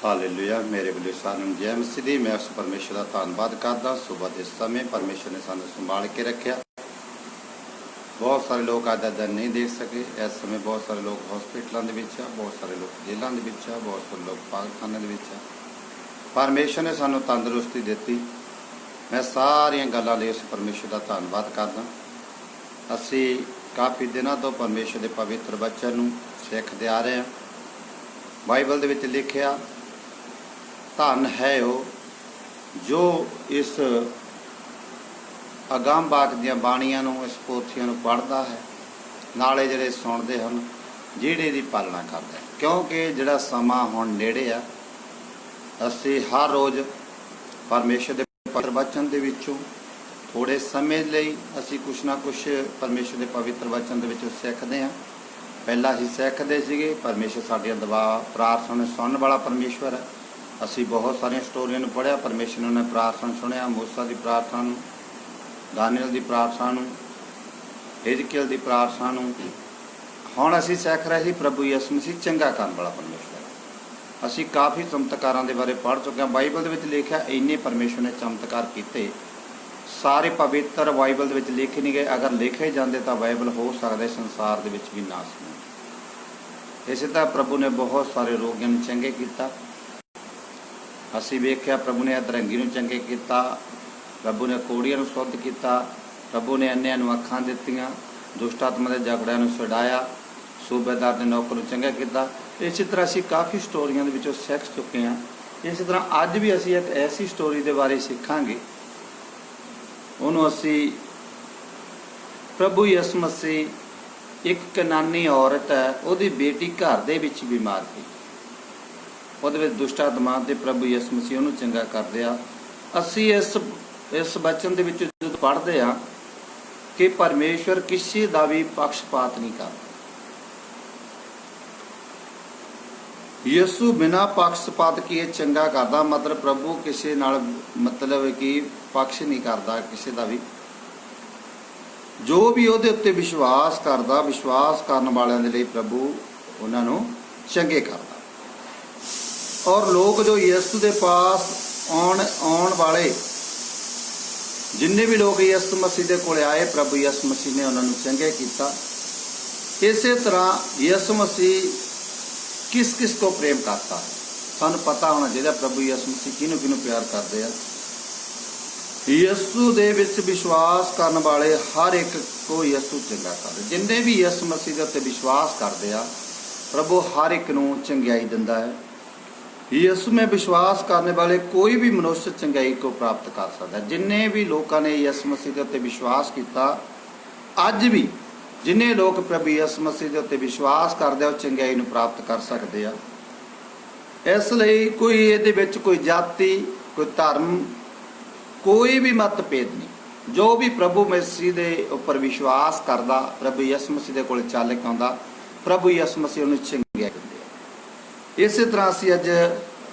Hallelujah. मेरे बल्ले सानू जय मसीह दी। मैं उस परमेश्वर का धन्यवाद करदा। सुबह के समय परमेश्वर ने सानू संभाल के रखा। बहुत सारे लोग अज का दिन नहीं देख सके। इस समय बहुत सारे लोग हॉस्पिटलों के विच आ, बहुत सारे लोग जेलों के विच आ, बहुत सारे लोग पागखाने के विच आ। परमेश्वर ने सानू तंदुरुस्ती दी। मैं सारिया गल्लां लई उस परमेश्वर का धन्यवाद करदा। असी काफ़ी दिनों तो परमेश्वर के पवित्र वचन नूं सिखदे आ रहे हैं। बाइबल दे विच लिखिया धन है वो जो इस अगम बाक दियां बाणियां नूं, इस पोथियां नूं पढ़दा है, नाले जिहड़े सुणदे हन, जिहड़े दी पालना करदा है। क्योंकि जिहड़ा समा हुण नेड़े आ, असीं हर रोज़ परमेश्वर दे पवित्र वचन दे विचों थोड़े समय लई असीं कुछ ना कुछ परमेश्वर दे पवित्र वचन दे विचों सिੱਖਦੇ ਹਾਂ। पहला असीं सिੱਖਦੇ ਸੀਗੇ परमेश्वर साडियां दुआ प्रार्थना सुनने वाला परमेश्वर है। असी बहुत सारिया स्टोरियां नूं पढ़िया। परमेश्वर ने प्रार्थना सुनिया, मूसा की प्रार्थना, दानियल की प्रार्थना, हिजकियल की प्रार्थना। हुण असी सीख रहे हैं प्रभु यीशु मसीह चंगा करने वाला परमेश्वर। असी काफ़ी चमत्कारों के बारे पढ़ चुके हैं। बाइबल के लिखा इन्ने परमेश्वर ने चमत्कार किए। सारे पवित्र बाइबल के लिखे नहीं गए। अगर लिखे जाते तो बाइबल हो सकता संसार के भी नाश नहीं। इस तरह प्रभु ने बहुत सारे रोगियों को चंगे किया। असी वेख्या प्रभु ने अधरंगी नूं चंगे किया, प्रभु ने कोड़ियां नूं शुद्ध किया, प्रभु ने अन्नियां नूं अखां दित्तियां, दुष्ट आत्मा के झगड़िਆਂ नूं छुड़ाया, सूबेदार के नौकर नूं चंगा किया। इसी तरह असी काफ़ी स्टोरियां दे विचों सीख चुके हैं। इस तरह अज भी असी एक ऐसी स्टोरी के बारे सीखांगे। उन्होंने असी प्रभु यीशु मसीह एक कनानी औरत है, उसकी बेटी घर दे विच बीमार थी। वो दुष्ट आत्मा ते प्रभु यीशु मसीह उन्होंने चंगा करते हैं। असी इस वचन के जो पढ़ते हैं कि परमेश्वर किसी का भी पक्षपात नहीं करता। यीशु बिना पक्षपात किए चंगा करता। मतलब प्रभु किसी नाल मतलब कि पक्ष नहीं करता किसी का भी। जो भी उहदे उत्ते विश्वास करता, विश्वास करने वालों के लिए प्रभु उन्होंने चंगे करता। और लोग जो यीशु के पास आने वाले जिन्ने भी लोग यीशु मसीह के कोल आए, प्रभु यीशु मसीह ने उन्होंने चंगे किया। इस तरह यीशु मसीह किस किस को प्रेम करता है सानू पता होना चाहिए। प्रभु यीशु मसीह किनू किनू प्यार करते हैं। यीशु दे विच विश्वास करने वाले हर एक को यीशु चंगा करता। जिन्ने भी यीशु मसीह के उत्ते विश्वास करते हैं, प्रभु हर एक नूं चंगियाई दिंदा है। यीशु में विश्वास करने वाले कोई भी मनुष्य चंगाई को प्राप्त कर सकता है। जिन्ने भी लोगों ने यीशु मसीह के उत्ते विश्वास किया, अज भी जिन्ने लोग प्रभु यीशु मसीह के उत्ते विश्वास करते हैं, चंगाई नूं प्राप्त कर सकते हैं। इसलिए कोई इहदे विच कोई जाति, कोई धर्म, कोई भी मतभेद नहीं। जो भी प्रभु मसीह के उपर विश्वास करता, प्रभु यीशु मसीह के कोल चल के आउंदा, प्रभु यीशु मसीह उन्हें चंगाई दिंदे। इस तरह असी अज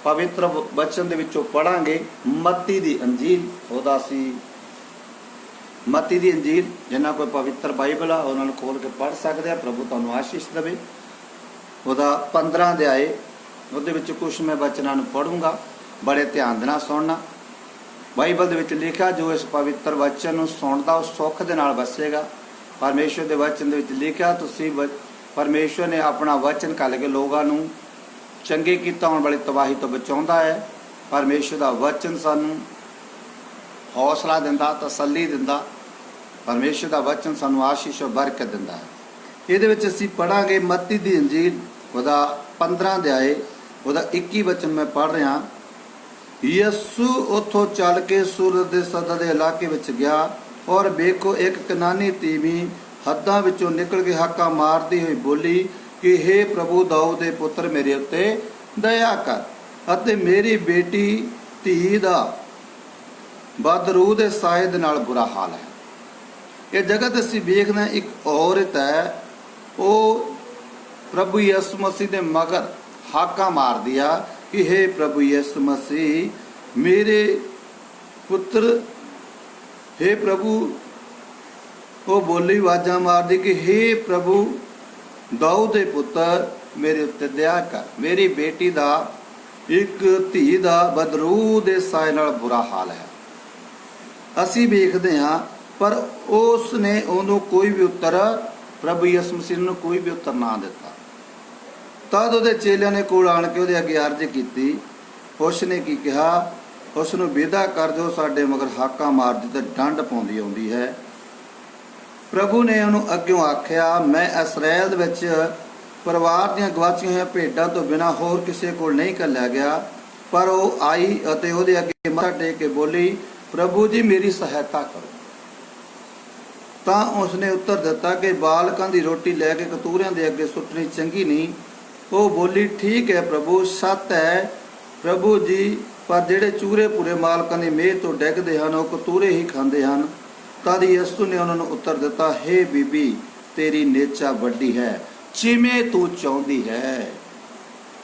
पवित्र वचन दे विचों पढ़ांगे मत्ती दी अंजील। ओहदा असी मत्ती दी अंजील जिन्हां कोई पवित्र बाइबल आ उन्होंने खोल के पढ़ सकते हैं। प्रभु तुहानूं आशीष देवे। ओहदा 15 अध्याय, उहदे विच कुछ मैं वचनां नूं पढ़ूंगा, बड़े ध्यान दे नाल सुणना। बाइबल दे विच लिखा जो इस पवित्र वचन नूं सुणदा वो सुख दे नाल वसेगा। परमेश्वर दे वचन दे विच लिखा तुसीं परमेश्वर ने अपना वचन कल के लोगों नूं चंगे किता आने वाली तबाही तो बचाउंदा है। परमेश्वर का वचन सानू हौसला दिंदा, तसल्ली दिंदा। परमेश्वर का वचन सानू आशीष और बरकत दिंदा है। ये असीं पढ़ांगे मत्ती दी अंजील, उहदा 15 अध्याय, उहदा 21 वचन मैं पढ़ रहा। यीशु उथों चल के सूरत के सदा के इलाके विच गया और वेखो एक कनानी तीवी हद्दां विचों निकल के हाका मारदी हुई बोली कि हे प्रभु दाऊद दे पुत्र मेरे उत्ते दया कर अते मेरी बेटी धी दा बदरूह दे साए दे नाल बुरा हाल है। ये जगत असी वेखना एक औरत है, वो प्रभु यीशु मसीह दे मगर हाका मार दिया कि हे प्रभु यीशु मसीह मेरे पुत्र, हे प्रभु। वो बोली आवाजा मार दी कि हे प्रभु दाऊद दे पुत्र मेरे उत्ते दया कर, मेरी बेटी दा ਇੱਕ ਧੀ ਦਾ ਬਦਰੂ ਦੇ ਸਾਏ ਨਾਲ ਬੁਰਾ ਹਾਲ ਹੈ। ਅਸੀਂ ਵੇਖਦੇ ਹਾਂ ਪਰ ਉਸ ਨੇ ਉਹਨੂੰ ਕੋਈ ਵੀ ਉੱਤਰ, ਪ੍ਰਭੂ ਯਿਸੂ ਮਸੀਹ ਨੂੰ ਕੋਈ ਵੀ ਉੱਤਰ ਨਾ ਦਿੱਤਾ। ਤਦ ਉਹਦੇ ਚੇਲਿਆਂ ਨੇ ਕੋਲ ਆਣ ਕੇ ਉਹਦੇ ਅੱਗੇ ਅਰਜ਼ ਕੀਤੀ। ਉਸ ਨੇ ਕੀ ਕਿਹਾ? ਉਸ ਨੂੰ ਵਿਦਾ ਕਰ, ਜੋ ਸਾਡੇ ਮਗਰ ਹਾਕਾਂ ਮਾਰਦੀ ਤੇ ਡੰਡ ਪਾਉਂਦੀ ਆਉਂਦੀ ਹੈ। ਪ੍ਰਭੂ ਨੇ ਉਹਨੂੰ ਅੱਗਿਓਂ ਆਖਿਆ, ਮੈਂ ਇਸਰਾਏਲ ਦੇ ਵਿੱਚ ਪਰਿਵਾਰ ਦੀਆਂ ਗਵਾਚੀਆਂ ਹੋਈਆਂ ਭੇਡਾਂ ਤੋਂ ਬਿਨਾਂ ਹੋਰ ਕਿਸੇ ਕੋਲ ਨਹੀਂ ਘੱਲਿਆ ਗਿਆ। ਪਰ ਉਹ ਆਈ ਅਤੇ ਉਹਦੇ ਅੱਗੇ ਮੱਥਾ ਟੇਕ ਕੇ ਬੋਲੀ, ਪ੍ਰਭੂ ਜੀ ਮੇਰੀ ਸਹਾਇਤਾ ਕਰੋ। ਤਾਂ ਉਸਨੇ ਉੱਤਰ ਦਿੱਤਾ ਕਿ ਬਾਲਕਾਂ ਦੀ ਰੋਟੀ ਲੈ ਕੇ ਕਤੂਰਿਆਂ ਦੇ ਅੱਗੇ ਸੁੱਟਣੀ ਚੰਗੀ ਨਹੀਂ। ਉਹ ਬੋਲੀ, ਠੀਕ ਹੈ ਪ੍ਰਭੂ, ਸੱਤ ਹੈ ਪ੍ਰਭੂ ਜੀ, ਪਰ ਜਿਹੜੇ ਚੂਰੇ ਪੂਰੇ ਮਾਲਕਾਂ ਦੀ ਮੇਜ਼ ਤੋਂ ਡਿੱਗਦੇ ਹਨ ਉਹ ਕਤੂਰੇ ਹੀ ਖਾਂਦੇ ਹਨ। ਤਦ ਯਿਸੂ ਨੇ ਉਹਨਾਂ ਨੂੰ ਉੱਤਰ ਦਿੱਤਾ, ਹੇ ਬੀਬੀ, ਤੇਰੀ ਨੇਚਾ ਵੱਡੀ ਹੈ, ਜਿਵੇਂ ਤੂੰ ਚਾਹੁੰਦੀ ਹੈ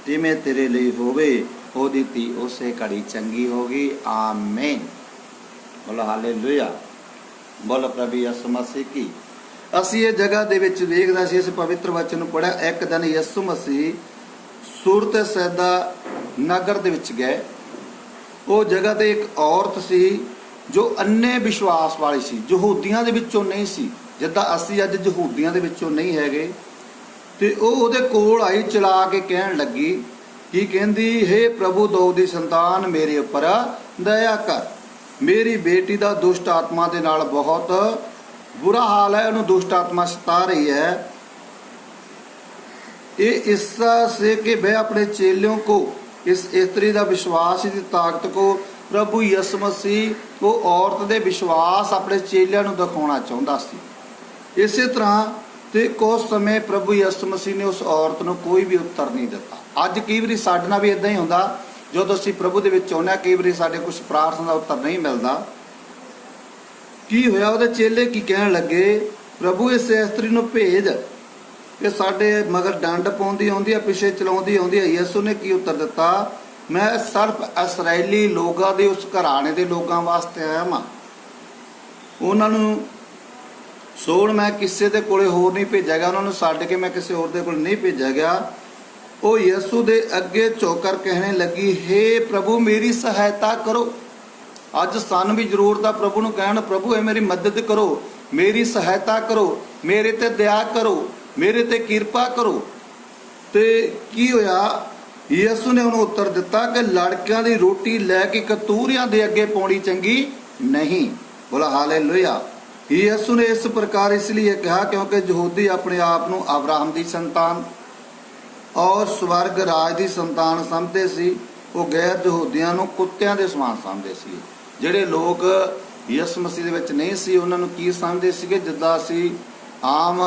ਜਿਵੇਂ ਤੇਰੇ ਲਈ ਹੋਵੇ। ਉਹਦੀ ਧੀ ਉਸੇ ਘੜੀ ਚੰਗੀ ਹੋ ਗਈ। ਆਮੀਨ। ਬੋਲੋ ਹਾਲੇਲੂਇਆ। ਬੋਲੋ ਪ੍ਰਭੂ ਯਿਸੂ ਮਸੀਹ ਕੀ। ਅਸੀਂ ਇਹ ਜਗ੍ਹਾ ਦੇ ਵਿੱਚ ਵੇਖਦਾ ਸੀ, ਇਸ ਪਵਿੱਤਰ ਵਚਨ ਨੂੰ ਪੜ੍ਹਿਆ। ਇੱਕ ਦਿਨ ਯਿਸੂ ਮਸੀਹ ਸੂਰਤ ਸੈਦਾ ਨਗਰ ਦੇ ਵਿੱਚ ਗਏ। ਉਹ ਜਗ੍ਹਾ ਤੇ ਇੱਕ ਔਰਤ ਸੀ ਜੋ ਅੰਨੇ ਵਿਸ਼ਵਾਸ ਵਾਲੀ ਸੀ, ਯਹੂਦੀਆਂ ਦੇ ਵਿੱਚੋਂ ਨਹੀਂ ਸੀ, ਜਿੱਦਾਂ ਅਸੀਂ ਅੱਜ ਯਹੂਦੀਆਂ ਦੇ ਵਿੱਚੋਂ ਨਹੀਂ ਹੈਗੇ। ਤੇ ਉਹ ਉਹਦੇ ਕੋਲ ਆਈ, ਚਲਾ ਕੇ ਕਹਿਣ ਲੱਗੀ, ਕੀ ਕਹਿੰਦੀ? ਹੇ ਪ੍ਰਭੂ ਦਾਊਦ ਦੀ ਸੰਤਾਨ, ਮੇਰੇ ਉੱਪਰ ਦਇਆ ਕਰ, ਮੇਰੀ ਬੇਟੀ ਦਾ ਦੁਸ਼ਟ ਆਤਮਾ ਦੇ ਨਾਲ ਬਹੁਤ बुरा हाल है, उन्हें दुष्ट आत्मा सता रही है। ये इससे से कि वह अपने चेलों को इस स्त्री का विश्वास की ताकत को प्रभु यीशु मसीह वो औरत के विश्वास अपने चेलियां नूं दिखाना चाहता सी। इस तरह ते कुछ समय प्रभु यीशु मसीह ने उस औरत नूं कोई भी उत्तर नहीं दिता। अज कई बारी साडे नाल भी इदां ही हुंदा, जदों असीं प्रभु दे विच आउंदे, कई बारी साडे कुछ प्रार्थना का उत्तर नहीं मिलता। की होया? ਉਹਦੇ चेले की कहन लगे, प्रभु इस इस्त्री ਨੂੰ भेज कि साडे मगर डंड पाउंदी आउंदी है, पिछे चलाउंदी आउंदी है। यीशु ने की उत्तर दिता, मैं सिर्फ इसराइली लोगों के उस घराने के लोगों वास्ते आया हाँ। उन्होंने सोण मैं किसी के कोले होर नहीं भेजा गया, उन्होंने छड्ड के मैं किसी होर दे कोल नहीं भेजा गया। वो यीशु दे अगे झुककर कहने लगी, हे प्रभु मेरी सहायता करो। अज सानू भी जरूरत है प्रभु नूं कहण, प्रभु ये मेरी मदद करो, मेरी सहायता करो, मेरे ते दया करो, मेरे ते किरपा करो। ते की होया? यीशु ने उन्हें उत्तर दिता कि लड़कियां दी रोटी लैके कतूरियां दे अगे पाउणी चंगी नहीं। बोला हालेलुया। यीशु ने इस प्रकार इसलिए कहा क्योंकि यहूदी अपने आप नूं अब्राहम दी संतान और स्वर्ग राज दी संतान समझते सी। वो गैर यहूदियां नूं कुत्तियां दे समान समझते सी। ਜਿਹੜੇ ਲੋਕ ਯਿਸੂ ਮਸੀਹ ਦੇ ਵਿੱਚ ਨਹੀਂ ਸੀ ਉਹਨਾਂ ਨੂੰ ਕੀ ਸਮਝਦੇ ਸੀਗੇ? ਜਿੱਦਾਂ ਅਸੀਂ ਆਮ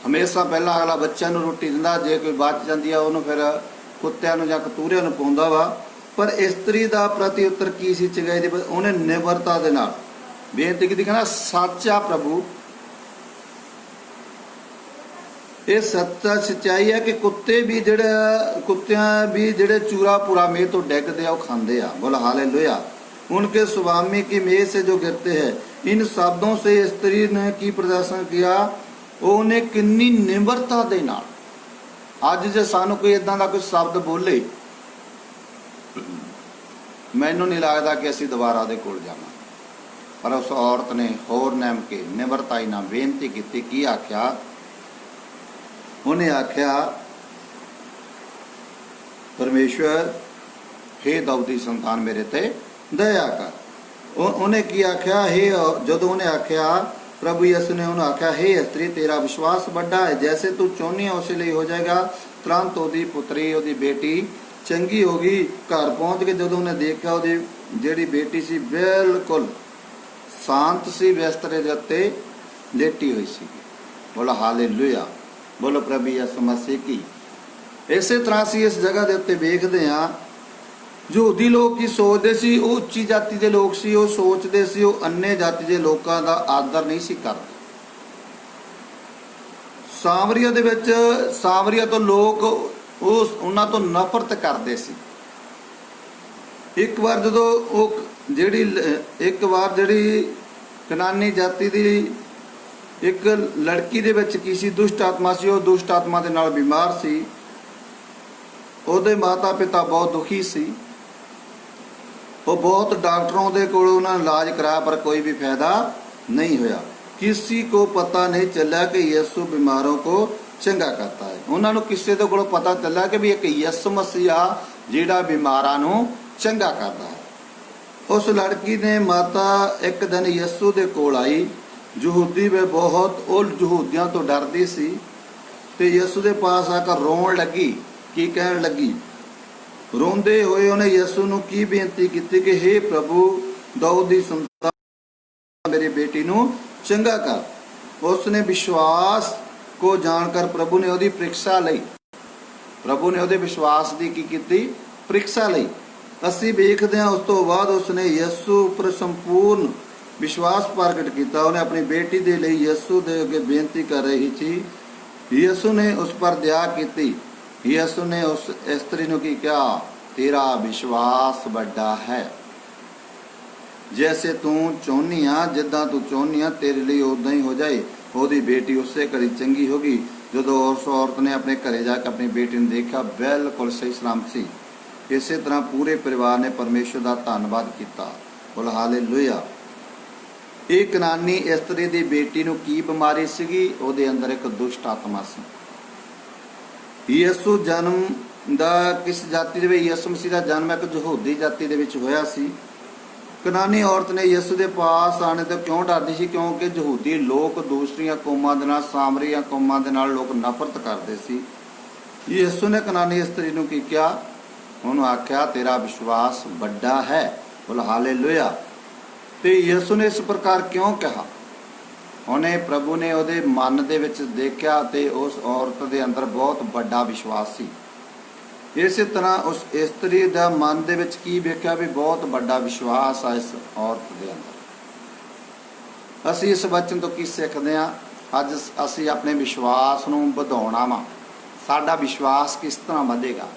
ਹਮੇਸ਼ਾ ਪਹਿਲਾਂ ਅਗਲਾ ਬੱਚਿਆਂ ਨੂੰ ਰੋਟੀ ਦਿੰਦਾ, ਜੇ ਕੋਈ ਬਚ ਜਾਂਦੀ ਆ ਉਹਨੂੰ ਫਿਰ ਕੁੱਤਿਆਂ ਨੂੰ ਜਾਂ ਕਤੂਰਿਆਂ ਨੂੰ ਪਾਉਂਦਾ ਵਾ। ਪਰ ਇਸਤਰੀ ਦਾ ਪ੍ਰਤੀ ਉੱਤਰ ਕੀ ਸੀ ਚੰਗਾਈ ਦੇ? ਉਹਨੇ ਨਿਮਰਤਾ ਦੇ ਨਾਲ ਬੇਨਤੀ ਕੀਤੀ, ਕਹਿੰਦਾ ਸੱਚਾ ਪ੍ਰਭੂ, ਇਹ ਸੱਚਾ ਸੱਚਾਈ ਹੈ ਕਿ ਕੁੱਤੇ ਵੀ ਕੁੱਤਿਆਂ ਵੀ ਜਿਹੜੇ ਚੂਰਾ ਪੂਰਾ ਮੇਜ਼ ਤੋਂ ਡਿੱਗਦੇ ਆ ਉਹ ਖਾਂਦੇ ਆ। बोला हालेलुया। उनके स्वामी की मेज से जो गिरते हैं। इन शब्दों से स्त्री ने की प्रदर्शन किया, उन्हें किन्नी निम्रता दे नाल। अज जे सानू कोई इदां दा कोई शब्द बोले, मैनू नहीं लगता कि असीं दोबारा दे कोल जावां। पर उस औरत ने होर नेम के निम्रताई नाल बेनती की। की आख्या? उन्हें आख्या, परमेश्वर हे दाऊद दी संतान मेरे ते दया कर। उन्हें की आख्या? हे जदों उन्हें आख्या, प्रभु यीशु ने उन्हें आख्या, हे स्त्री तेरा विश्वास बड़ा है, जैसे तू चाहनी है उसे लिए हो जाएगा। तुरंत ओदी पुत्री ओदी बेटी चंगी होगी। घर पहुंच के जदों उन्हें देखा ओदी जेड़ी बेटी सी बिल्कुल शांत सी, बिस्तरे दे उत्ते लेटी हुई सी। बोला हालेलुया। बोलो प्रभु यीशु मसीह की। इस तरह असीं इस जगह दे उत्ते वेखदे हां, यहूदी लोग की सोचते सी वो उच्ची जाति के लोग सी, वो सोचते सी वो अन्य जाति के लोगों का आदर नहीं सी करते। सामरिया दे विच सामरिया तो लोग उन्हां तो नफरत करते सी। एक बार जदों वो जिहड़ी कनानी जाति की एक लड़की दे विच की सी दुष्ट आत्मा सी, वो दुष्ट आत्मा दे नाल बीमार सी। ਉਹਦੇ ਮਾਤਾ ਪਿਤਾ ਬਹੁਤ ਦੁਖੀ ਸੀ। ਉਹ ਬਹੁਤ ਡਾਕਟਰਾਂ ਦੇ ਕੋਲ ਉਹਨਾਂ ਨੇ ਇਲਾਜ ਕਰਾਇਆ, ਪਰ ਕੋਈ भी फायदा नहीं होया। किसी को पता नहीं चला कि यीशु बीमारों को चंगा करता है। ਉਹਨਾਂ ਨੂੰ ਕਿਸੇ ਦੇ ਕੋਲੋਂ ਪਤਾ ਚੱਲਿਆ ਕਿ ਵੀ ਇੱਕ ਯਿਸੂ ਮਸੀਹ ਆ ਜਿਹੜਾ ਬਿਮਾਰਾਂ ਨੂੰ ਚੰਗਾ ਕਰਦਾ ਹੈ। ਉਸ ਲੜਕੀ ਨੇ ਮਾਤਾ ਇੱਕ ਦਿਨ ਯਿਸੂ ਦੇ ਕੋਲ ਆਈ। ਯਹੂਦੀ ਵੇ ਬਹੁਤ ਉਹ ਯਹੂਦੀਆਂ ਤੋਂ ਡਰਦੀ ਸੀ ਤੇ ਯਿਸੂ ਦੇ ਪਾਸ ਆ ਕੇ ਰੋਣ ਲੱਗੀ। ਕੀ ਕਹਿਣ ਲੱਗੀ? ਰੋਂਦੇ ਹੋਏ ਉਹਨੇ ਯਿਸੂ ਨੂੰ ਕੀ ਬੇਨਤੀ ਕੀਤੀ ਕਿ हे प्रभु दाऊद ਦੀ संतान मेरी बेटी ਨੂੰ ਚੰਗਾ ਕਰ। ਉਸਨੇ ਵਿਸ਼ਵਾਸ को जानकर प्रभु ने ਉਹਦੀ ਪ੍ਰੀਖਿਆ ਲਈ। प्रभु ने ਉਹਦੇ ਵਿਸ਼ਵਾਸ ਦੀ ਕੀ ਕੀਤੀ? ਪ੍ਰੀਖਿਆ ਲਈ। ਅਸੀਂ ਵੇਖਦੇ ਹਾਂ ਉਸ ਤੋਂ ਬਾਅਦ ਉਸਨੇ ਯਿਸੂ ਉੱਪਰ ਸੰਪੂਰਨ ਵਿਸ਼ਵਾਸ ਪ੍ਰਗਟ ਕੀਤਾ। ਉਹਨੇ ਆਪਣੀ ਬੇਟੀ ਦੇ ਲਈ ਯਿਸੂ ਦੇ ਅੱਗੇ ਬੇਨਤੀ ਕਰ ਰਹੀ ਸੀ। ਯਿਸੂ ਨੇ ਉਸ ਪਰ ਦਇਆ ਕੀਤੀ। ਯਿਸੂ ਨੇ ਉਸ ਇਸਤਰੀ ਨੂੰ ਕੀ ਕਿਹਾ? ਤੇਰਾ ਵਿਸ਼ਵਾਸ ਵੱਡਾ ਹੈ। ਜੈਸੇ ਤੂੰ ਚਾਹੁੰਦੀ ਆ, ਜਿੱਦਾਂ ਤੂੰ ਚਾਹੁੰਦੀ ਆ ਤੇਰੇ ਲਈ ਉਦਾਂ ਹੀ ਹੋ ਜਾਏ। ਉਹਦੀ ਬੇਟੀ ਉਸੇ ਘੜੀ ਚੰਗੀ ਹੋ ਗਈ। ਜਦੋਂ ਉਸ ਔਰਤ ਨੇ ਆਪਣੇ ਘਰੇ ਜਾ ਕੇ ਆਪਣੀ ਬੇਟੀ ਨੂੰ ਦੇਖਿਆ, ਬਿਲਕੁਲ ਸਹੀ ਸਲਾਮਤ ਸੀ। ਇਸੇ ਤਰ੍ਹਾਂ ਪੂਰੇ ਪਰਿਵਾਰ ਨੇ ਪਰਮੇਸ਼ਰ ਦਾ ਧੰਨਵਾਦ ਕੀਤਾ। ਬੋਲ ਹਾਲੇਲੂਇਆ। ਇਹ ਕਨਾਨੀ ਇਸਤਰੀ ਦੀ ਬੇਟੀ ਨੂੰ ਕੀ ਬਿਮਾਰੀ ਸੀਗੀ? ਉਹਦੇ ਅੰਦਰ ਇੱਕ ਦੁਸ਼ਟ ਆਤਮਾ ਸੀ। ਯਿਸੂ ਜਨਮ ਦਾ ਕਿਸ ਜਾਤੀ ਦੇ ਵਿੱਚ? ਯਿਸੂ ਮਸੀਹ ਦਾ ਜਨਮ ਇੱਕ ਯਹੂਦੀ ਜਾਤੀ ਦੇ ਵਿੱਚ ਹੋਇਆ ਸੀ। ਕਨਾਨੀ ਔਰਤ ਨੇ ਯਿਸੂ ਦੇ ਪਾਸ ਆਣੇ ਤੋਂ ਕਿਉਂ ਡਰਦੀ ਸੀ? ਕਿਉਂਕਿ ਯਹੂਦੀ ਲੋਕ ਦੂਸਰੀਆਂ ਕੌਮਾਂ ਦੇ ਨਾਲ, ਸਾਮਰੀਆਂ ਕੌਮਾਂ ਦੇ ਨਾਲ ਲੋਕ ਨਫ਼ਰਤ ਕਰਦੇ ਸੀ। ਯਿਸੂ ਨੇ ਕਨਾਨੀ ਇਸਤਰੀ ਨੂੰ ਕੀ ਕਿਹਾ? ਉਹਨੂੰ ਆਖਿਆ ਤੇਰਾ ਵਿਸ਼ਵਾਸ ਵੱਡਾ ਹੈ। ਬੋਲ ਹਾਲੇਲੂਇਆ। ਤੇ ਯਿਸੂ ਨੇ ਇਸ ਪ੍ਰਕਾਰ ਕਿਉਂ ਕਿਹਾ? ਉਹਨੇ ਪ੍ਰਭੂ ਨੇ ਉਹਦੇ ਮਨ ਦੇ ਵਿੱਚ ਦੇਖਿਆ ਤੇ ਉਸ ਔਰਤ ਦੇ ਅੰਦਰ ਬਹੁਤ ਵੱਡਾ ਵਿਸ਼ਵਾਸ ਸੀ। ਇਸੇ ਤਰ੍ਹਾਂ ਉਸ ਇਸਤਰੀ ਦਾ ਮਨ ਦੇ ਵਿੱਚ ਕੀ ਵੇਖਿਆ? ਵੀ ਬਹੁਤ ਵੱਡਾ ਵਿਸ਼ਵਾਸ ਆ ਇਸ ਔਰਤ ਦੇ ਅੰਦਰ। ਅਸੀਂ ਇਸ ਵਚਨ ਤੋਂ ਕੀ ਸਿੱਖਦੇ ਹਾਂ? ਅੱਜ ਅਸੀਂ ਆਪਣੇ ਵਿਸ਼ਵਾਸ ਨੂੰ ਵਧਾਉਣਾ ਵਾ। ਸਾਡਾ ਵਿਸ਼ਵਾਸ ਕਿਸ ਤਰ੍ਹਾਂ ਵਧੇਗਾ?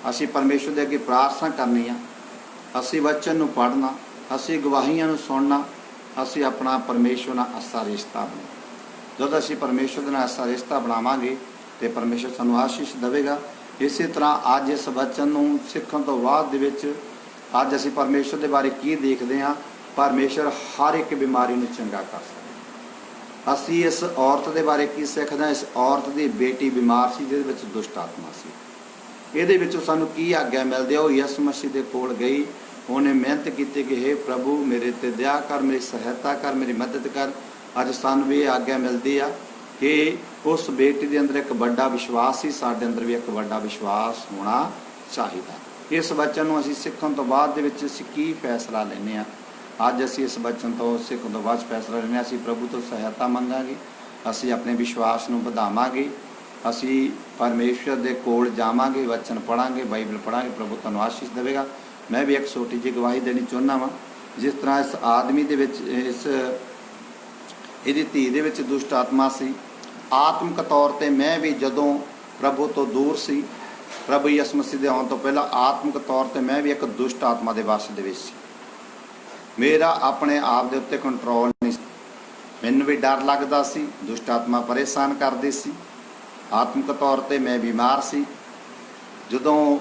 ਅਸੀਂ ਪਰਮੇਸ਼ਰ ਦੇ ਅੱਗੇ ਪ੍ਰਾਰਥਨਾ ਕਰਨੀ ਆ, ਅਸੀਂ ਵਚਨ ਨੂੰ ਪੜ੍ਹਨਾ, ਅਸੀਂ ਗਵਾਹੀਆਂ ਨੂੰ ਸੁਣਨਾ, ਅਸੀਂ ਆਪਣਾ ਪਰਮੇਸ਼ਰ ਨਾਲ ਅੱਛਾ ਰਿਸ਼ਤਾ ਬਣਾਉਣਾ। ਜਦੋਂ ਅਸੀਂ ਪਰਮੇਸ਼ਰ ਦੇ ਨਾਲ ਅੱਛਾ ਰਿਸ਼ਤਾ ਬਣਾਵਾਂਗੇ ਤੇ ਪਰਮੇਸ਼ਰ ਸਾਨੂੰ ਆਸ਼ੀਸ਼ ਦੇਵੇਗਾ। ਇਸੇ ਤਰ੍ਹਾਂ ਅੱਜ ਇਸ ਵਚਨ ਨੂੰ ਸਿੱਖਣ ਤੋਂ ਬਾਅਦ ਦੇ ਵਿੱਚ ਅੱਜ ਅਸੀਂ ਪਰਮੇਸ਼ਰ ਦੇ ਬਾਰੇ ਕੀ ਦੇਖਦੇ ਹਾਂ? ਪਰਮੇਸ਼ਰ ਹਰ ਇੱਕ ਬਿਮਾਰੀ ਨੂੰ ਚੰਗਾ ਕਰ ਸਕਦਾ। ਅਸੀਂ ਇਸ ਔਰਤ ਦੇ ਬਾਰੇ ਕੀ ਸਿੱਖਦੇ ਹਾਂ? ਇਸ ਔਰਤ ਦੀ ਬੇਟੀ ਬਿਮਾਰ ਸੀ ਜਿਹਦੇ ਵਿੱਚ ਦੁਸ਼ਟ ਆਤਮਾ ਸੀ। ਇਹਦੇ ਵਿੱਚੋਂ ਸਾਨੂੰ ਕੀ ਆਗਿਆ ਮਿਲਦੀ ਹੈ? ਉਹ ਯਿਸੂ ਮਸੀਹ ਦੇ ਕੋਲ ਗਈ। ਉਹਨੇ ਮਿਹਨਤ ਕੀਤੀ ਕਿ हे प्रभु ਮੇਰੇ ਤੇ ਦਇਆ ਕਰ, ਮੇਰੀ ਸਹਾਇਤਾ ਕਰ, ਮੇਰੀ ਮਦਦ ਕਰ। ਅੱਜ ਸਾਨੂੰ ਵੀ ਇਹ ਆਗਿਆ ਮਿਲਦੀ ਆ ਕਿ ਉਸ ਬੇਟੀ ਦੇ ਅੰਦਰ ਇੱਕ ਵੱਡਾ ਵਿਸ਼ਵਾਸ ਸੀ। ਸਾਡੇ ਅੰਦਰ ਵੀ ਇੱਕ ਵੱਡਾ ਵਿਸ਼ਵਾਸ ਹੋਣਾ ਚਾਹੀਦਾ। ਇਸ ਵਚਨ ਨੂੰ ਅਸੀਂ ਸਿੱਖਣ ਤੋਂ ਬਾਅਦ ਦੇ ਵਿੱਚ ਅਸੀਂ ਕੀ ਫੈਸਲਾ ਲੈਂਦੇ ਹਾਂ? ਅੱਜ ਅਸੀਂ ਇਸ ਵਚਨ ਤੋਂ ਸਿੱਖਣ ਤੋਂ ਬਾਅਦ ਫੈਸਲਾ ਲੈਂਦੇ ਹਾਂ, ਅਸੀਂ ਪ੍ਰਭੂ ਤੋਂ ਸਹਾਇਤਾ ਮੰਗਾਂਗੇ, ਅਸੀਂ ਆਪਣੇ ਵਿਸ਼ਵਾਸ ਨੂੰ ਵਧਾਵਾਂਗੇ, ਅਸੀਂ ਪਰਮੇਸ਼ਰ ਦੇ ਕੋਲ ਜਾਵਾਂਗੇ, ਵਚਨ ਪੜਾਂਗੇ, ਬਾਈਬਲ ਪੜਾਂਗੇ। ਪ੍ਰਭੂ ਤੁਹਾਨੂੰ ਆਸ਼ੀਸ਼ ਦੇਵੇਗਾ। ਮੈਂ ਵੀ ਇੱਕ ਛੋਟੀ ਜਿਹੀ ਗਵਾਹੀ ਦੇਣੀ ਚਾਹੁੰਦਾ ਵਾਂ। ਜਿਸ ਤਰ੍ਹਾਂ ਇਸ ਆਦਮੀ ਦੇ ਵਿੱਚ, ਇਹਦੀ ਧੀ ਦੇ ਵਿੱਚ ਦੁਸ਼ਟ ਆਤਮਾ ਸੀ। ਆਤਮਿਕ ਤੌਰ ਤੇ ਮੈਂ ਵੀ ਜਦੋਂ ਪ੍ਰਭੂ ਤੋਂ ਦੂਰ ਸੀ, ਪ੍ਰਭੂ ਯਿਸੂ ਮਸੀਹ ਦੇ ਆਉਣ ਤੋਂ ਪਹਿਲਾਂ ਆਤਮਿਕ ਤੌਰ ਤੇ ਮੈਂ ਵੀ ਇੱਕ ਦੁਸ਼ਟ ਆਤਮਾ ਦੇ ਵਸ ਦੇ ਵਿੱਚ ਸੀ। ਮੇਰਾ ਆਪਣੇ ਆਪ ਦੇ ਉੱਤੇ ਕੰਟਰੋਲ ਨਹੀਂ ਸੀ। ਮੈਨੂੰ ਵੀ ਡਰ ਲੱਗਦਾ ਸੀ। ਦੁਸ਼ਟ ਆਤਮਾ ਪਰੇਸ਼ਾਨ ਕਰਦੀ ਸੀ। ਆਤਮਿਕ ਤੌਰ ਤੇ ਮੈਂ ਬਿਮਾਰ ਸੀ। ਜਦੋਂ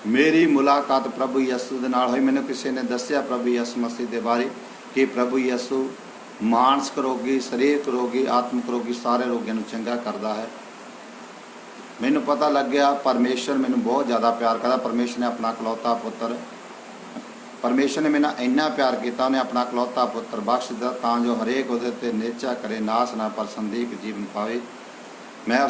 ਮੇਰੀ ਮੁਲਾਕਾਤ ਪ੍ਰਭੂ ਯਿਸੂ ਦੇ ਨਾਲ ਹੋਈ, ਮੈਨੂੰ ਕਿਸੇ ਨੇ ਦੱਸਿਆ ਪ੍ਰਭੂ ਯਿਸੂ ਮਸੀਹ ਦੇ ਬਾਰੇ ਕਿ ਪ੍ਰਭੂ ਯਿਸੂ ਮਾਨਸਿਕ ਰੋਗੀ, ਸਰੀਰਕ ਰੋਗੀ, ਆਤਮਿਕ ਰੋਗੀ, ਸਾਰੇ ਰੋਗੀਆਂ ਨੂੰ ਚੰਗਾ ਕਰਦਾ ਹੈ। ਮੈਨੂੰ ਪਤਾ ਲੱਗਿਆ ਪਰਮੇਸ਼ਰ ਮੈਨੂੰ ਬਹੁਤ ਜ਼ਿਆਦਾ ਪਿਆਰ ਕਰਦਾ। ਪਰਮੇਸ਼ਰ ਨੇ ਆਪਣਾ ਇਕਲੌਤਾ ਪੁੱਤਰ, ਪਰਮੇਸ਼ਰ ਨੇ ਮੈਨੂੰ ਇੰਨਾ ਪਿਆਰ ਕੀਤਾ, ਉਹਨੇ ਆਪਣਾ ਇਕਲੌਤਾ ਪੁੱਤਰ ਬਖਸ਼ ਦਿੱਤਾ ਤਾਂ ਜੋ ਹਰੇਕ ਉਹਦੇ ਤੇ ਨਿਹਚਾ ਕਰੇ, ਨਾਸ ਨਾ ਪਰ ਸੰਦੀਪ ਜੀਵਨ ਪਾਵੇ। ਮੈਂ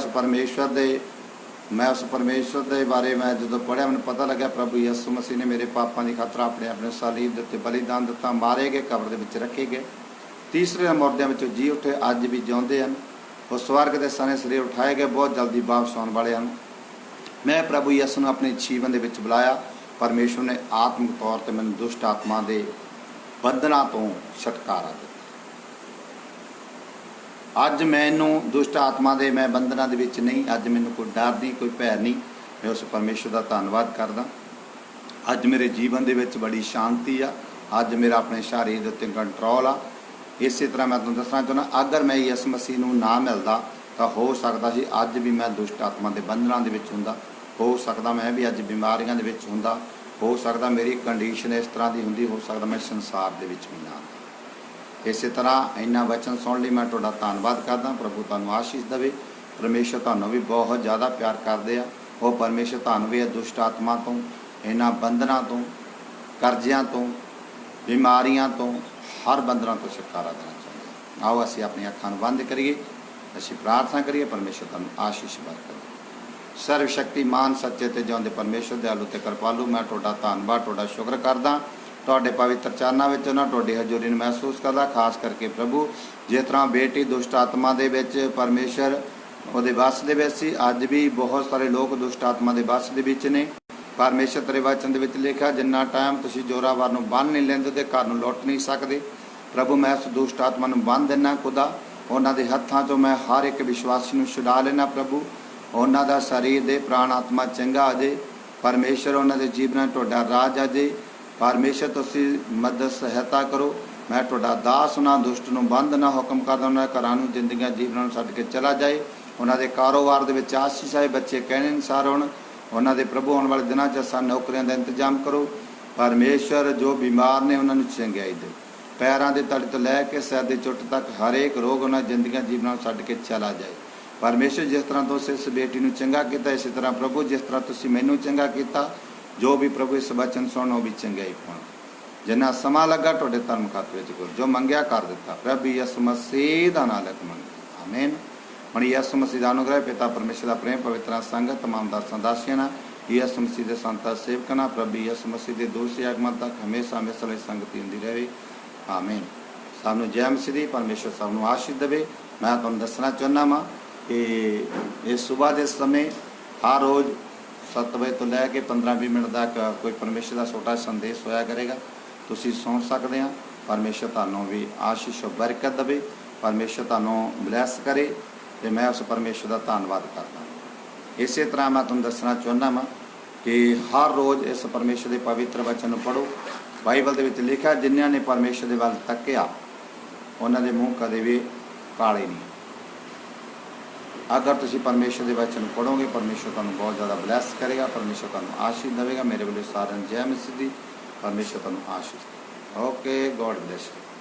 ਉਸ ਪਰਮੇਸ਼ਰ ਦੇ ਬਾਰੇ ਮੈਂ ਜਦੋਂ ਪੜ੍ਹਿਆ, ਮੈਨੂੰ ਪਤਾ ਲੱਗਿਆ ਪ੍ਰਭੂ ਯਿਸੂ ਮਸੀਹ ਨੇ ਮੇਰੇ ਪਾਪਾਂ ਦੀ ਖਾਤਰ ਆਪਣੇ ਸਲੀਬ ਦੇ ਉੱਤੇ ਬਲੀਦਾਨ ਦਿੱਤਾ, ਮਾਰੇ ਗਏ, ਕਬਰ ਦੇ ਵਿੱਚ ਰੱਖੇ ਗਏ, ਤੀਸਰੇ ਮੁਰਦਿਆਂ ਵਿੱਚੋਂ ਜੀ ਉੱਠੇ, ਅੱਜ ਵੀ ਜਿਉਂਦੇ ਹਨ। ਉਹ ਸਵਰਗ ਦੇ ਸਣੇ ਸਰੀਰ ਉਠਾਏ ਗਏ, ਬਹੁਤ ਜਲਦੀ ਵਾਪਸ ਆਉਣ ਵਾਲੇ ਹਨ। ਮੈਂ ਪ੍ਰਭੂ ਯਿਸੂ ਨੂੰ ਆਪਣੇ ਜੀਵਨ ਦੇ ਵਿੱਚ ਬੁਲਾਇਆ। ਪਰਮੇਸ਼ਰ ਨੇ ਆਤਮਿਕ ਤੌਰ ਤੇ ਮੈਨੂੰ ਦੁਸ਼ਟ ਆਤਮਾ ਦੇ ਬੰਧਨਾਂ ਤੋਂ ਛੁਟਕਾਰਾ ਦਿੱਤਾ। ਅੱਜ ਮੈਨੂੰ ਦੁਸ਼ਟ ਆਤਮਾ ਦੇ ਮੈਂ ਬੰਧਨਾਂ ਦੇ ਵਿੱਚ ਨਹੀਂ। ਅੱਜ ਮੈਨੂੰ ਕੋਈ ਡਰ ਨਹੀਂ, ਕੋਈ ਭੈ ਨਹੀਂ। ਮੈਂ ਉਸ ਪਰਮੇਸ਼ਰ ਦਾ ਧੰਨਵਾਦ ਕਰਦਾ। ਅੱਜ ਮੇਰੇ ਜੀਵਨ ਦੇ ਵਿੱਚ ਬੜੀ ਸ਼ਾਂਤੀ ਆ। ਅੱਜ ਮੇਰਾ ਆਪਣੇ ਸਰੀਰ ਦੇ ਉੱਤੇ ਕੰਟਰੋਲ ਆ। ਇਸੇ ਤਰ੍ਹਾਂ ਮੈਂ ਤੁਹਾਨੂੰ ਦੱਸਣਾ ਚਾਹੁੰਦਾ, ਅਗਰ ਮੈਂ ਯਿਸੂ ਮਸੀਹ ਨੂੰ ਨਾ ਮਿਲਦਾ ਤਾਂ ਹੋ ਸਕਦਾ ਸੀ ਅੱਜ ਵੀ ਮੈਂ ਦੁਸ਼ਟ ਆਤਮਾ ਦੇ ਬੰਧਨਾਂ ਦੇ ਵਿੱਚ ਹੁੰਦਾ। हो सकदा मैं भी अज बीमारियां दे विच हुंदा, हो सकदा मेरी कंडीशन इस तरह की हुंदी, हो सकदा मैं संसार दे विच भी ना आंदा। इस तरह इन्ना वचन सुन लई मैं तुहाडा धन्नवाद करदा। प्रभु तुहानूं आशीष देवे। परमेश्वर तुहानूं भी बहुत ज़्यादा प्यार करदे आ। वो परमेश्वर तुहानूं भी दुष्ट आत्मा तो, इन्हां बंधनां तो, करज़ियां तो, बीमारियां तो, हर बंधनां तो छुटकारा देना चाहुंदे आ। आओ असीं अपनी अखां नूं बंद करिए, असीं प्रार्थना करिए। परमेश्वर तुहानूं आशीष बरकत। सर्वशक्तिमान सच्चे ते जिउंदे परमेश्वर दयालु ते कृपालु, मैं तुहाडा धन्नवाद तुहाडा शुक्र करदा। तुहाडे पवित्र चरनां विच ना तुहाडी हजूरी नूं महसूस करदा। खास करके प्रभु जिस तरह बेटी दुष्ट आत्मा दे विच परमेश्वर ਉਹਦੇ ਵਸ ਦੇ ਵਿੱਚ ਸੀ, ਅੱਜ ਵੀ ਬਹੁਤ ਸਾਰੇ ਲੋਕ ਦੁਸ਼ਟ ਆਤਮਾ ਦੇ ਵਸ ਦੇ ਵਿੱਚ ਨੇ। ਪਰਮੇਸ਼ਰ ਤੇਰੇ ਵਚਨ ਦੇ ਵਿੱਚ ਲਿਖਿਆ, ਜਿੰਨਾ ਟਾਈਮ ਤੁਸੀਂ ਜ਼ੋਰਾਵਰ ਨੂੰ ਬੰਨ੍ਹ ਨਹੀਂ ਲੈਂਦੇ ਤੇ ਘਰ ਨੂੰ ਲੁੱਟ ਨਹੀਂ ਸਕਦੇ। ਪ੍ਰਭੂ ਮੈਂ ਉਸ ਦੁਸ਼ਟ ਆਤਮਾ ਨੂੰ ਬੰਨ੍ਹ ਦਿੰਦਾ ਖੁਦਾ, ਉਹਨਾਂ ਦੇ ਹੱਥਾਂ 'ਚੋਂ ਮੈਂ ਹਰ ਇੱਕ ਵਿਸ਼ਵਾਸੀ ਨੂੰ ਛੁਡਾ ਲੈਣਾ। ਪ੍ਰਭੂ ਉਹਨਾਂ ਦਾ ਸਰੀਰ ਦੇ ਪ੍ਰਾਣ ਆਤਮਾ ਚੰਗਾ ਆ ਜੇ। ਪਰਮੇਸ਼ਰ ਉਹਨਾਂ ਦੇ ਜੀਵਨਾਂ ਤੁਹਾਡਾ ਰਾਜ ਆ ਜੇ। ਪਰਮੇਸ਼ਰ ਤੁਸੀਂ ਮਦਦ ਸਹਾਇਤਾ ਕਰੋ। ਮੈਂ ਤੁਹਾਡਾ ਦਾਸ ਉਹਨਾਂ ਦੁਸ਼ਟ ਨੂੰ ਬੰਦ ਨਾ ਹੁਕਮ ਕਰਦਾ, ਉਹਨਾਂ ਦੇ ਘਰਾਂ ਨੂੰ ਜ਼ਿੰਦਗੀਆਂ ਜੀਵਨਾਂ ਨੂੰ ਛੱਡ ਕੇ ਚਲਾ ਜਾਏ। ਉਹਨਾਂ ਦੇ ਕਾਰੋਬਾਰ ਦੇ ਵਿੱਚ ਆਸ਼ੀਸ਼ ਆਏ, ਬੱਚੇ ਕਹਿਣੇ ਅਨੁਸਾਰ ਹੋਣ। ਉਹਨਾਂ ਦੇ ਪ੍ਰਭੂ ਆਉਣ ਵਾਲੇ ਦਿਨਾਂ 'ਚ ਸਾਨੂੰ ਨੌਕਰੀਆਂ ਦਾ ਇੰਤਜ਼ਾਮ ਕਰੋ। ਪਰਮੇਸ਼ਰ ਜੋ ਬਿਮਾਰ ਨੇ ਉਹਨਾਂ ਨੂੰ ਚੰਗਿਆਈ ਦਿਓ। ਪੈਰਾਂ ਦੇ ਤਲ ਤੋਂ ਲੈ ਕੇ ਸਿਰ ਦੇ ਚੁੱਟ ਤੱਕ ਹਰੇਕ ਰੋਗ ਉਹਨਾਂ ਜ਼ਿੰਦਗੀਆਂ ਜੀਵਨਾਂ ਨੂੰ ਛੱਡ ਕੇ ਚਲਾ ਜਾਏ। ਪਰਮੇਸ਼ਰ ਜਿਸ ਤਰ੍ਹਾਂ ਤੁਸੀਂ ਇਸ ਬੇਟੀ ਨੂੰ ਚੰਗਾ ਕੀਤਾ, ਇਸੇ ਤਰ੍ਹਾਂ ਪ੍ਰਭੂ ਜਿਸ ਤਰ੍ਹਾਂ ਤੁਸੀਂ ਮੈਨੂੰ ਚੰਗਾ ਕੀਤਾ, ਜੋ ਵੀ ਪ੍ਰਭੂ ਇਸ ਵਚਨ ਸੁਣਨ ਉਹ ਵੀ ਚੰਗਿਆਈ ਪਾਉਣ। ਜਿੰਨਾ ਸਮਾਂ ਲੱਗਾ ਤੁਹਾਡੇ ਧਰਮ ਖਾਤੇ ਵਿੱਚ ਗੁਰ ਜੋ ਮੰਗਿਆ ਕਰ ਦਿੱਤਾ। ਪ੍ਰਭੂ ਯਿਸੂ ਮਸੀਹ ਦਾ ਨਾਮ ਲੈ ਕੇ ਮੰਗਦੇ ਆਮੀਨ। ਹੁਣ ਯਿਸੂ ਮਸੀਹ ਦਾ ਅਨੁਗ੍ਰਹਿ, ਪਿਤਾ ਪਰਮੇਸ਼ਰ ਦਾ ਪ੍ਰੇਮ, ਪਵਿੱਤਰ ਸੰਗਤ ਤਮਾਮ ਦਾਸਾਂ ਦਾਸੀਆਂ ਨਾਲ, ਯਿਸੂ ਮਸੀਹ ਦੇ ਸੰਤਾਂ ਸੇਵਕਾਂ ਨਾਲ, ਪ੍ਰਭੂ ਯਿਸੂ ਮਸੀਹ ਦੇ ਦੂਸਰੇ ਆਗਮਨ ਤੱਕ ਹਮੇਸ਼ਾ ਹਮੇਸ਼ਾ ਲਈ ਸੰਗਤੀ ਹੁੰਦੀ ਰਹੇ ਆਮੀਨ। ਸਾਨੂੰ ਜੈ ਮਸੀਹ ਦੀ। ਪਰਮੇਸ਼ਰ ਸਭ ਨੂੰ ਆਸ਼ੀਸ਼ ਦੇਵੇ। ਮੈਂ ਤੁਹਾਨੂੰ ਦੱਸਣਾ ਚਾਹੁੰਦਾ ਵਾਂ ਕਿ ਇਸ ਸੁਬਾਹ ਦੇ ਸਮੇਂ ਹਰ ਰੋਜ਼ 7 ਵਜੇ ਤੋਂ ਲੈ ਕੇ 15-20 ਮਿੰਟ ਤੱਕ ਕੋਈ ਪਰਮੇਸ਼ਰ ਦਾ ਛੋਟਾ ਸੰਦੇਸ਼ ਹੋਇਆ ਕਰੇਗਾ, ਤੁਸੀਂ ਸੁਣ ਸਕਦੇ ਆ। ਪਰਮੇਸ਼ਰ ਤੁਹਾਨੂੰ ਵੀ ਆਸ਼ੀਸ਼ ਬਰਕਤ ਦੇਵੇ। ਪਰਮੇਸ਼ਰ ਤੁਹਾਨੂੰ ਬਲੈਸ ਕਰੇ ਤੇ ਮੈਂ ਉਸ ਪਰਮੇਸ਼ਰ ਦਾ ਧੰਨਵਾਦ ਕਰਦਾ। ਇਸੇ ਤਰ੍ਹਾਂ ਮੈਂ ਤੁਹਾਨੂੰ ਦੱਸਣਾ ਚਾਹੁੰਦਾ ਵਾਂ ਕਿ ਹਰ ਰੋਜ਼ ਇਸ ਪਰਮੇਸ਼ਰ ਦੇ ਪਵਿੱਤਰ ਵਚਨ ਨੂੰ ਪੜ੍ਹੋ। ਬਾਈਬਲ ਦੇ ਵਿੱਚ ਲਿਖਿਆ, ਜਿਨ੍ਹਾਂ ਨੇ ਪਰਮੇਸ਼ਰ ਦੇ ਵੱਲ ਤੱਕਿਆ ਉਹਨਾਂ ਦੇ ਮੂੰਹ ਕਦੇ ਵੀ ਕਾਲੇ ਨਹੀਂ। ਅਗਰ ਤੁਸੀਂ ਪਰਮੇਸ਼ਰ ਦੇ ਵਚਨ ਪੜ੍ਹੋਗੇ, ਪਰਮੇਸ਼ਰ ਤੁਹਾਨੂੰ ਬਹੁਤ ਜ਼ਿਆਦਾ ਬਲੈਸ ਕਰੇਗਾ। ਪਰਮੇਸ਼ਰ ਤੁਹਾਨੂੰ ਆਸ਼ੀਸ਼ ਦੇਵੇਗਾ। ਮੇਰੇ ਵੱਲੋਂ ਸਾਰਿਆਂ ਨੂੰ ਜੈ ਮਸੀਹ ਦੀ। ਪਰਮੇਸ਼ਰ ਤੁਹਾਨੂੰ ਆਸ਼ੀਸ਼। Okay, God bless you.